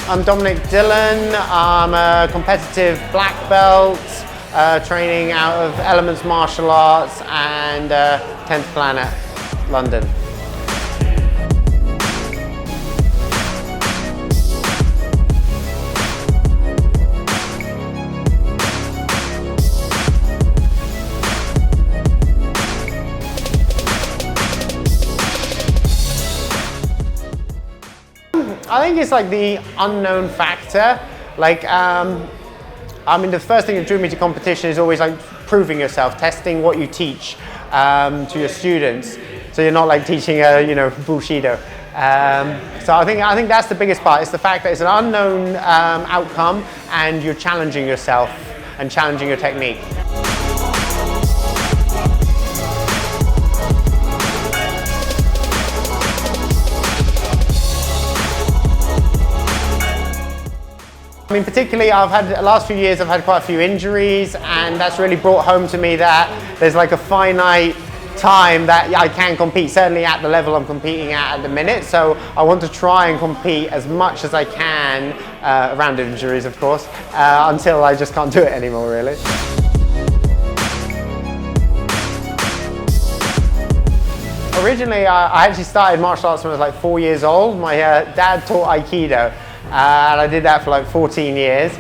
I'm Dominic Dillon. I'm a competitive black belt, training out of Elements Martial Arts and 10th Planet, London. I think it's like the unknown factor. Like, I mean, the first thing that drew me to competition is always like proving yourself, testing what you teach to your students. So you're not like teaching a, bullshitter. So I think that's the biggest part. It's the fact that it's an unknown outcome and you're challenging yourself and challenging your technique. I mean, particularly the last few years I've had quite a few injuries, and that's really brought home to me that there's like a finite time that I can compete, certainly at the level I'm competing at the minute. So I want to try and compete as much as I can, around injuries of course, until I just can't do it anymore really. Originally I actually started martial arts when I was like 4 years old. My dad taught Aikido. And I did that for like 14 years.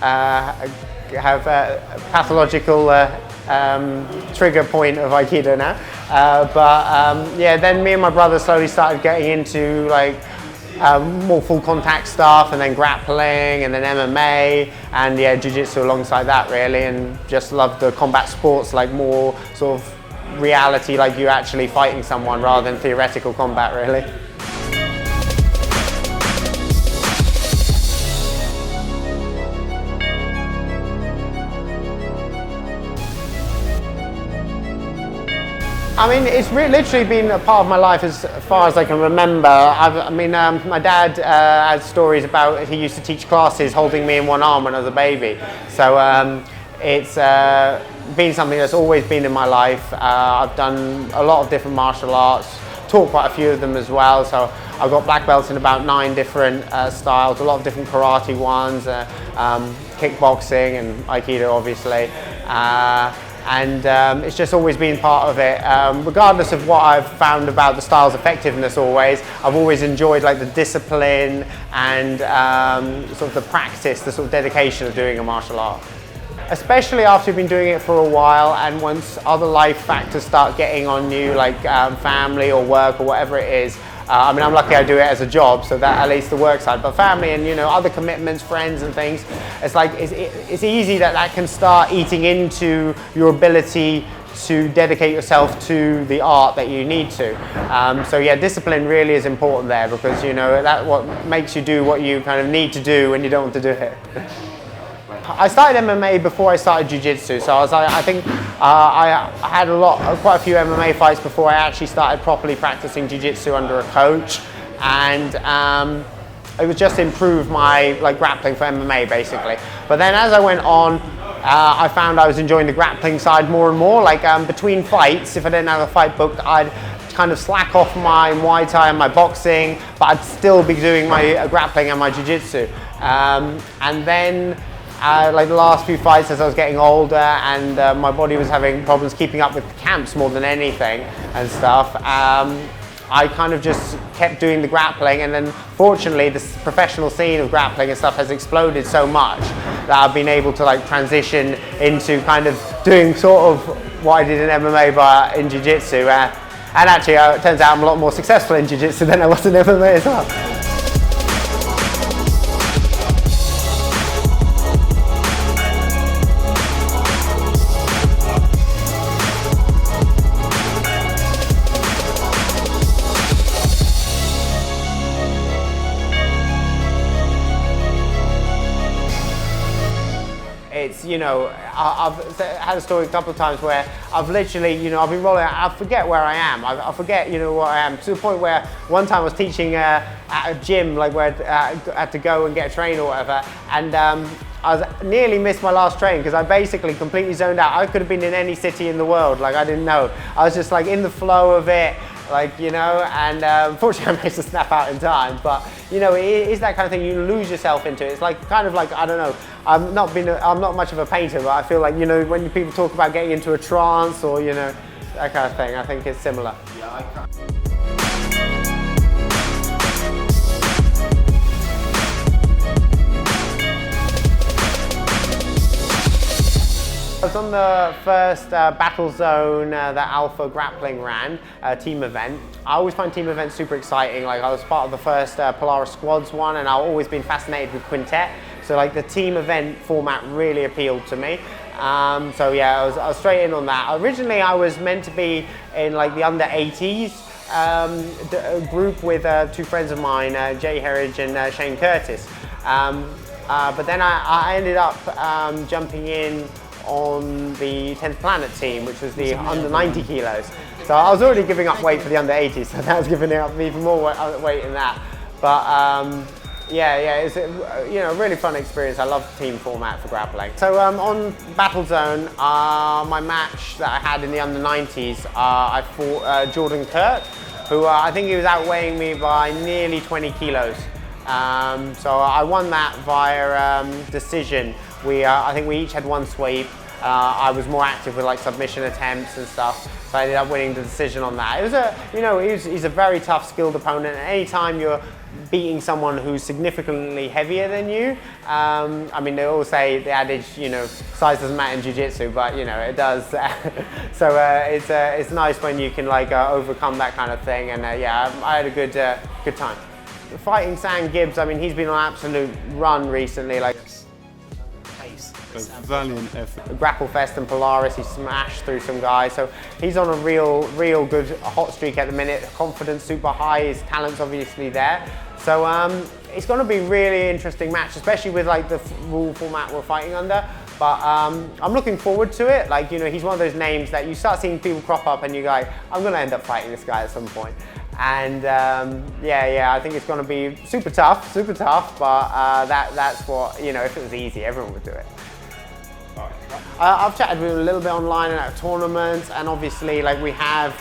have a pathological trigger point of Aikido now. Yeah, then me and my brother slowly started getting into like more full contact stuff, and then grappling, and then MMA, and yeah, jiu-jitsu alongside that really, and just loved the combat sports, like more sort of reality, like you actually fighting someone rather than theoretical combat really. I mean, it's literally been a part of my life as far as I can remember. My dad had stories about he used to teach classes holding me in one arm when I was a baby. So it's been something that's always been in my life. I've done a lot of different martial arts, taught quite a few of them as well. So I've got black belts in about 9 different styles, a lot of different karate ones, kickboxing and Aikido obviously. It's just always been part of it. Regardless of what I've found about the style's effectiveness always, I've always enjoyed like the discipline and sort of the practice, the sort of dedication of doing a martial art. Especially after you've been doing it for a while, and once other life factors start getting on you, like family or work or whatever it is. I mean, I'm lucky I do it as a job, so that at least the work side. But family and, you know, other commitments, friends and things, it's like it's easy that can start eating into your ability to dedicate yourself to the art that you need to. So yeah, discipline really is important there, because you know that's what makes you do what you kind of need to do when you don't want to do it. I started MMA before I started jiu-jitsu, so I think I had quite a few MMA fights before I actually started properly practicing jiu-jitsu under a coach, and it was just improved my grappling for MMA basically. But then as I went on, I found I was enjoying the grappling side more and more. Like between fights, if I didn't have a fight booked, I'd kind of slack off my Muay Thai and my boxing, but I'd still be doing my grappling and my jiu-jitsu. And then like the last few fights, as I was getting older and my body was having problems keeping up with camps more than anything and stuff, I kind of just kept doing the grappling, and then fortunately this professional scene of grappling and stuff has exploded so much that I've been able to like transition into kind of doing sort of what I did in MMA but in jiu-jitsu, and actually it turns out I'm a lot more successful in jiu-jitsu than I was in MMA as well. It's, you know, I've had a story a couple of times where I've literally, you know, I've been rolling out, I forget where I am. I forget, you know, where I am, to the point where one time I was teaching at a gym, like where I had to go and get a train or whatever, and nearly missed my last train because I basically completely zoned out. I could have been in any city in the world, like I didn't know. I was just like in the flow of it, like, you know, and unfortunately I managed to snap out in time, but you know, it is that kind of thing, you lose yourself into it. It's like kind of like, I don't know, I'm not much of a painter, but I feel like, you know, when people talk about getting into a trance or, you know, that kind of thing, I think it's similar. Yeah, I was on the first Battle Zone that Alpha Grappling ran, team event. I always find team events super exciting. Like I was part of the first Polaris Squads one, and I've always been fascinated with quintet. So like the team event format really appealed to me. So yeah, I was straight in on that. Originally I was meant to be in like the under 80s group with 2 friends of mine, Jay Herridge and Shane Curtis. But then I ended up jumping in on the 10th Planet team, which was the under 90 kilos. So I was already giving up weight for the under 80s, so that was giving up even more weight in that. But yeah, it's a really fun experience. I love the team format for grappling. So on Battle Zone, my match that I had in the under 90s, I fought Jordan Kirk, who I think he was outweighing me by nearly 20 kilos. So I won that via decision. I think we each had 1 sweep. I was more active with like submission attempts and stuff, so I ended up winning the decision on that. It was a, you know, he's a very tough, skilled opponent, and anytime you're beating someone who's significantly heavier than you, I mean, they all say the adage, you know, size doesn't matter in jiu-jitsu, but you know, it does. So it's nice when you can like overcome that kind of thing, and yeah, I had a good time. Fighting Sam Gibbs, I mean, he's been on an absolute run recently. Like, a valiant effort. Grapple Fest and Polaris, he smashed through some guys, so he's on a real good hot streak at the minute. Confidence super high, his talent's obviously there. So it's going to be a really interesting match, especially with like the rule format we're fighting under. But I'm looking forward to it. Like, you know, he's one of those names that you start seeing people crop up and you go, I'm going to end up fighting this guy at some point. And yeah, I think it's going to be super tough, but that's what, you know, if it was easy, everyone would do it. I've chatted with him a little bit online and at tournaments, and obviously like we have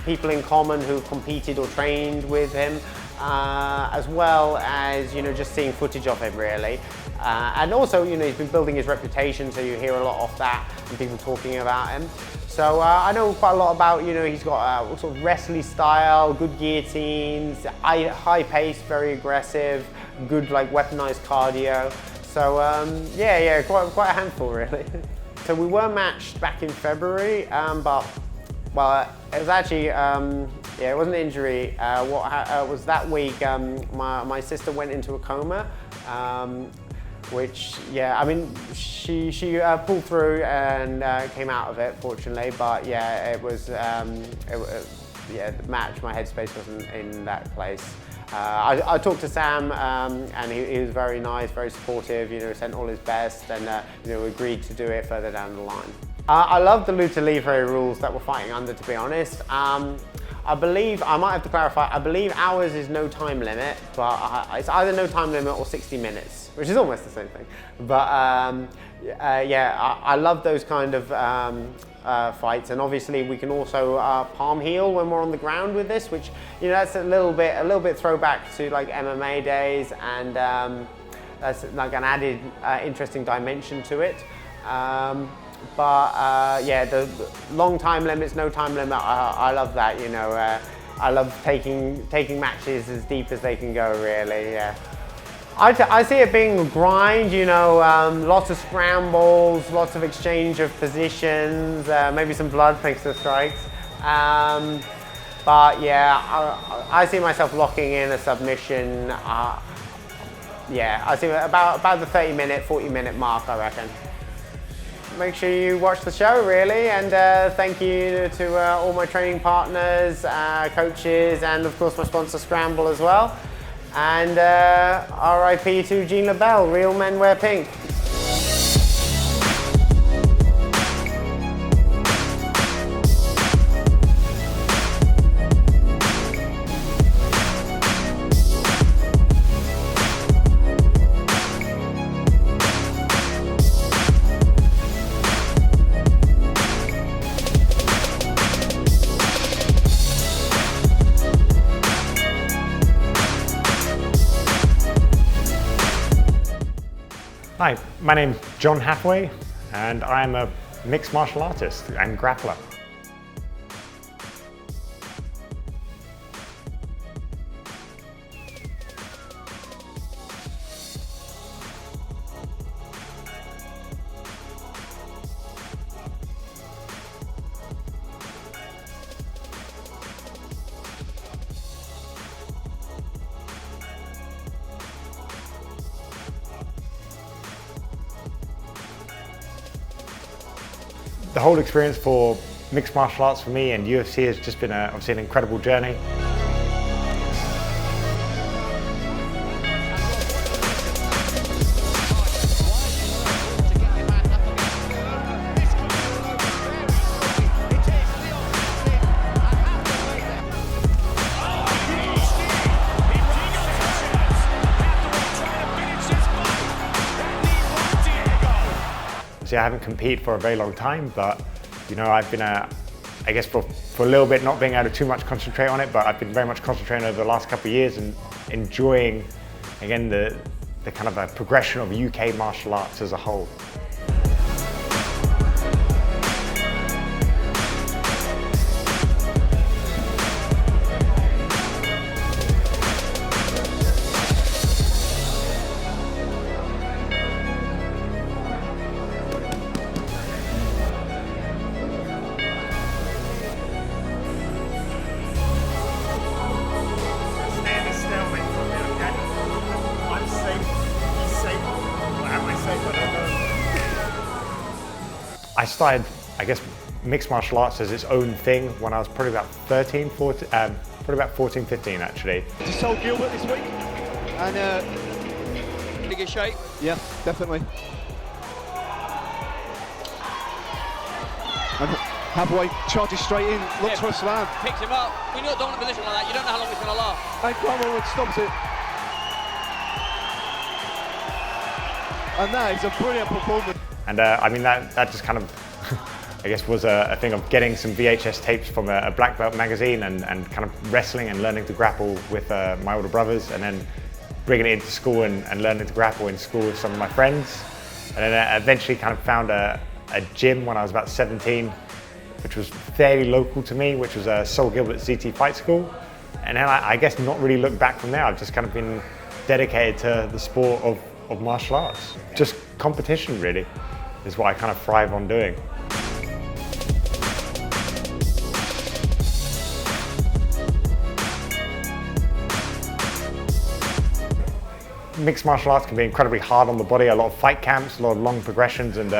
people in common who competed or trained with him, as well as, you know, just seeing footage of him really. And also, you know, he's been building his reputation, so you hear a lot of that and people talking about him. So I know quite a lot about, you know, he's got sort of wrestling style, good guillotines, high pace, very aggressive, good like weaponized cardio. So yeah, quite a handful really. So we were matched back in February, but well, it was actually, yeah, it wasn't an injury. What was that week, my sister went into a coma, which, yeah, I mean, she pulled through and came out of it, fortunately, but yeah, it was, yeah, the match, my headspace wasn't in that place. I talked to Sam, and he was very nice, very supportive, you know, sent all his best, and you know, agreed to do it further down the line. I love the luta libre rules that we're fighting under, to be honest. I believe, I might have to clarify, I believe ours is no time limit, but it's either no time limit or 60 minutes, which is almost the same thing. But yeah, I love those kind of fights, and obviously we can also palm heel when we're on the ground with this, which, you know, that's a little bit throwback to like MMA days, and that's like an added interesting dimension to it. But yeah, the long time limits, no time limit, I love that, you know. I love taking matches as deep as they can go, really, yeah. I see it being a grind, you know, lots of scrambles, lots of exchange of positions, maybe some blood thanks to the strikes. But yeah, I see myself locking in a submission. Yeah, I see about the 30-minute, 40-minute mark, I reckon. Make sure you watch the show, really, and thank you to all my training partners, coaches, and of course my sponsor Scramble as well. And RIP to Jean LaBelle, real men wear pink. Hi, my name's John Hathaway, and I'm a mixed martial artist and grappler. The whole experience for mixed martial arts for me and UFC has just been obviously an incredible journey. See, I haven't competed for a very long time, but you know, I've been, I guess for a little bit not being able to too much concentrate on it, but I've been very much concentrating over the last couple of years and enjoying, again, the kind of a progression of UK martial arts as a whole. I started, I guess, mixed martial arts as its own thing when I was probably about 13, 14, probably about 14, 15 actually. To Sol Gilbert this week, and bigger shape. yeah, definitely. And Hathaway charges straight in, looks for a slam. Picks him up. When you're dominant position like that, you don't know how long it's going to last. And Cromwell stops it. And that is a brilliant performance. And I mean, that just kind of, I guess, was a thing of getting some VHS tapes from a black belt magazine and kind of wrestling and learning to grapple with my older brothers, and then bringing it into school and learning to grapple in school with some of my friends. And then I eventually kind of found a gym when I was about 17, which was fairly local to me, which was Sol Gilbert ZT Fight School. And then I guess not really looked back from there. I've just kind of been dedicated to the sport of martial arts. Just competition really is what I kind of thrive on doing. Mixed martial arts can be incredibly hard on the body, a lot of fight camps, a lot of long progressions, and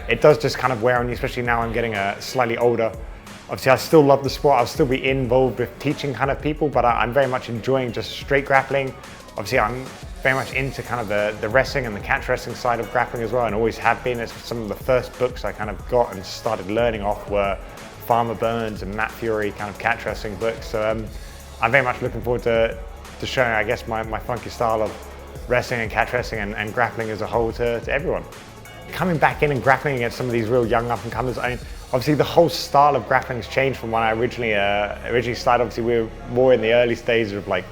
it does just kind of wear on you, especially now I'm getting slightly older. Obviously I still love the sport, I'll still be involved with teaching kind of people, but I'm very much enjoying just straight grappling. Obviously I'm very much into kind of the wrestling and the catch wrestling side of grappling as well, and always have been. It's some of the first books I kind of got and started learning off were Farmer Burns and Matt Fury kind of catch wrestling books. So I'm very much looking forward to showing, I guess, my funky style of wrestling and catch wrestling and grappling as a whole to everyone. Coming back in and grappling against some of these real young up and comers, I mean, obviously the whole style of grappling has changed from when I originally started. Obviously we were more in the early stages of like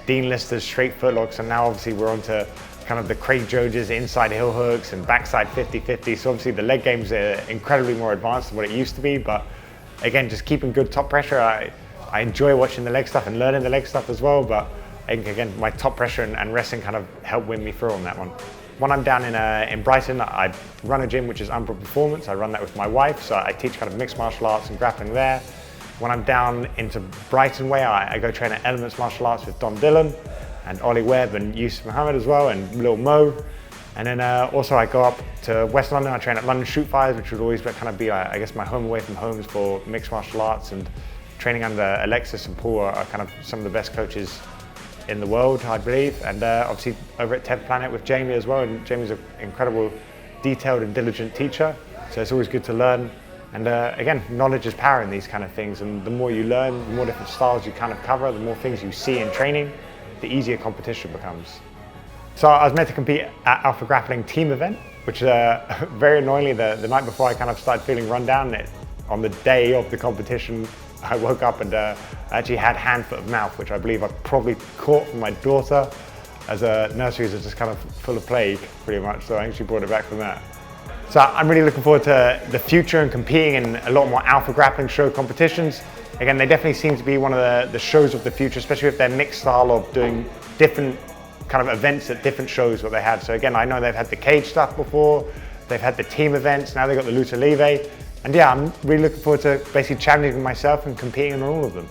Dean Lister's straight footlocks, and now obviously we're onto kind of the Craig Jones' inside heel hooks and backside 50-50. So obviously the leg games are incredibly more advanced than what it used to be, but again, just keeping good top pressure. I enjoy watching the leg stuff and learning the leg stuff as well, but I think again, my top pressure and wrestling kind of helped win me through on that one. When I'm down in Brighton, I run a gym which is Umbra Performance. I run that with my wife, so I teach kind of mixed martial arts and grappling there. When I'm down into Brighton way, I go train at Elements Martial Arts with Don Dillon and Ollie Webb and Yusuf Mohammed as well, and Lil Mo. And then also I go up to West London, I train at London Shoot Fires, which would always kind of be, I guess, my home away from homes for mixed martial arts, and training under Alexis and Paul are kind of some of the best coaches in the world, I believe. And obviously over at 10th Planet with Jamie as well, and Jamie's an incredible, detailed and diligent teacher, so it's always good to learn. And again, knowledge is power in these kind of things, and the more you learn, the more different styles you kind of cover, the more things you see in training, the easier competition becomes. So I was meant to compete at Alpha Grappling team event, which very annoyingly, the night before I kind of started feeling run down. On the day of the competition, I woke up and actually had hand, foot, and mouth, which I believe I probably caught from my daughter, as nurseries are just kind of full of plague, pretty much, so I actually brought it back from that. So I'm really looking forward to the future and competing in a lot more Alpha Grappling show competitions. Again, they definitely seem to be one of the shows of the future, especially with their mixed style of doing different kind of events at different shows what they have. So again, I know they've had the cage stuff before, they've had the team events, now they've got the Lucha Libre. And yeah, I'm really looking forward to basically challenging myself and competing in all of them.